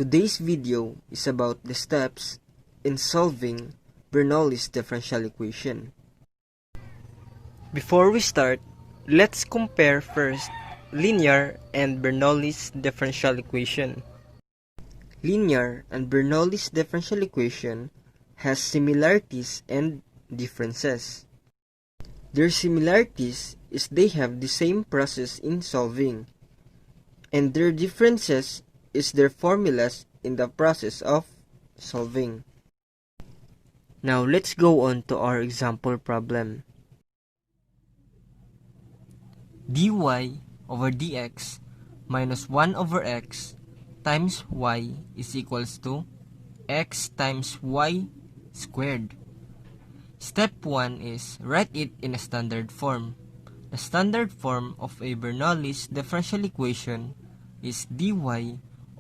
Today's video is about the steps in solving Bernoulli's differential equation. Before we start, let's compare first linear and Bernoulli's differential equation. Linear and Bernoulli's differential equation has similarities and differences. Their similarities is they have the same process in solving, and their differences is their formulas in the process of solving. Now let's go on to our example problem. dy over dx minus 1 over x times y is equals to x times y squared. Step 1 is write it in a standard form. The standard form of a Bernoulli's differential equation is dy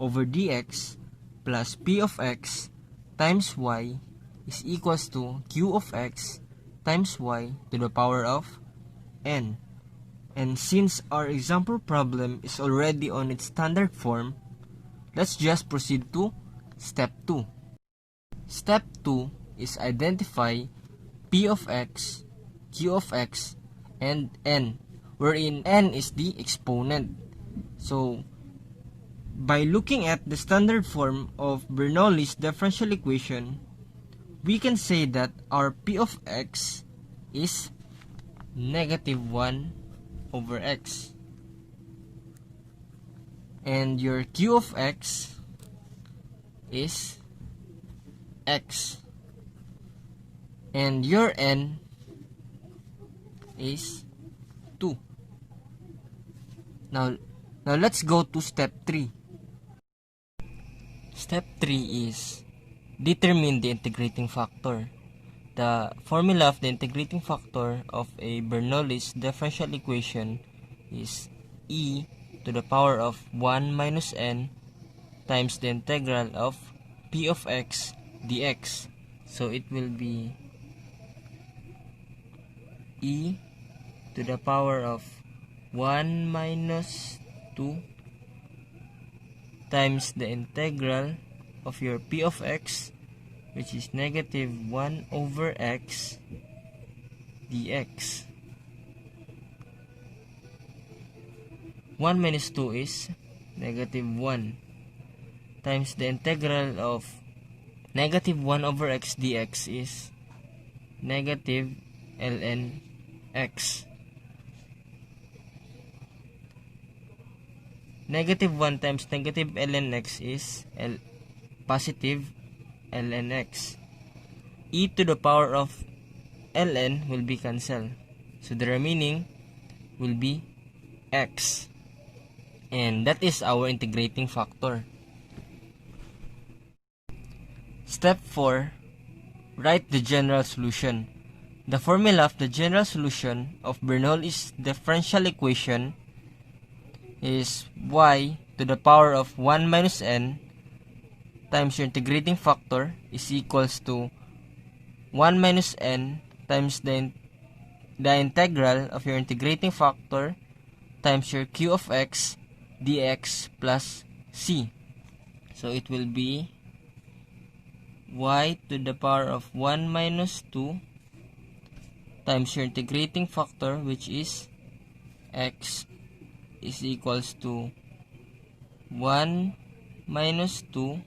over dx plus p of x times y is equals to q of x times y to the power of n. And since our example problem is already on its standard form, let's just proceed to step 2. Step 2 is identify p of x, q of x, and n, wherein n is the exponent. So, by looking at the standard form of Bernoulli's differential equation, we can say that our p of x is negative 1 over x. And your q of x is x. And your n is 2. Now let's go to step 3. Step 3 is determine the integrating factor. The formula of the integrating factor of a Bernoulli's differential equation is e to the power of 1 minus n times the integral of p of x dx. So it will be e to the power of 1 minus 2 times the integral of your p of x, which is negative 1 over x dx. 1 minus 2 is negative 1 times the integral of negative 1 over x dx is negative ln x. Negative 1 times negative ln x is positive ln x. E to the power of ln will be cancelled. So the remaining will be x. And that is our integrating factor. Step 4. Write the general solution. The formula of the general solution of Bernoulli's differential equation is y to the power of 1 minus n times your integrating factor is equals to 1 minus n times the integral of your integrating factor times your q of x dx plus c. So it will be y to the power of 1 minus 2 times your integrating factor, which is x, is equals to 1 minus 2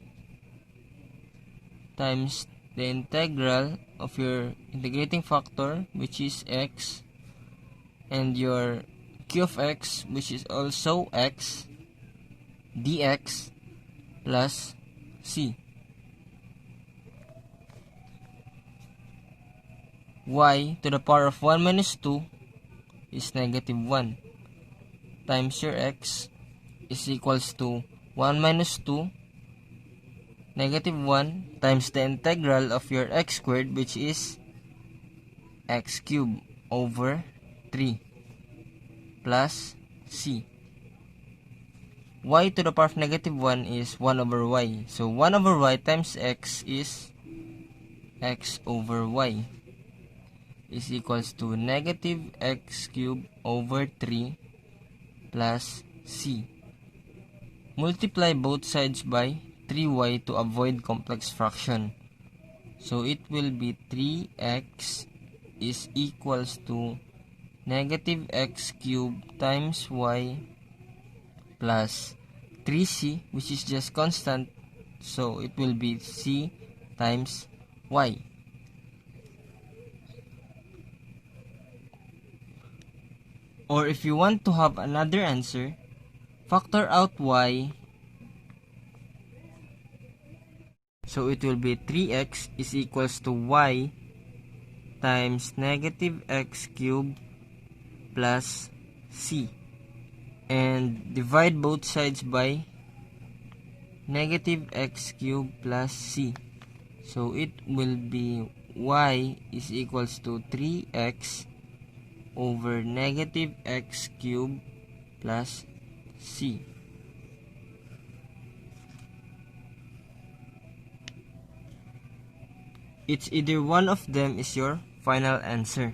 times the integral of your integrating factor, which is x, and your q of x, which is also x, dx plus c. Y to the power of 1 minus 2 is negative 1 times your x is equals to 1 minus 2 negative 1 times the integral of your x squared, which is x cubed over 3 plus c. Y to the power of negative 1 is 1 over y. So 1 over y times x is x over y is equals to negative x cubed over 3 plus c. Multiply both sides by 3y to avoid complex fraction. So it will be 3x is equals to negative x cubed times y plus 3c, which is just constant, so it will be c times y. Or if you want to have another answer, factor out y, so it will be 3x is equals to y times negative x cubed plus c, and divide both sides by negative x cubed plus c, so it will be y is equals to 3x over negative x cubed plus c. It's either one of them is your final answer.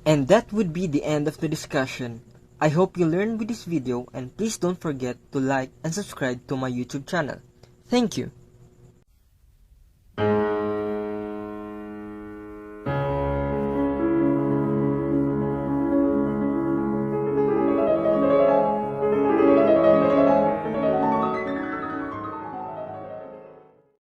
And that would be the end of the discussion. I hope you learned with this video, and please don't forget to like and subscribe to my YouTube channel. Thank you.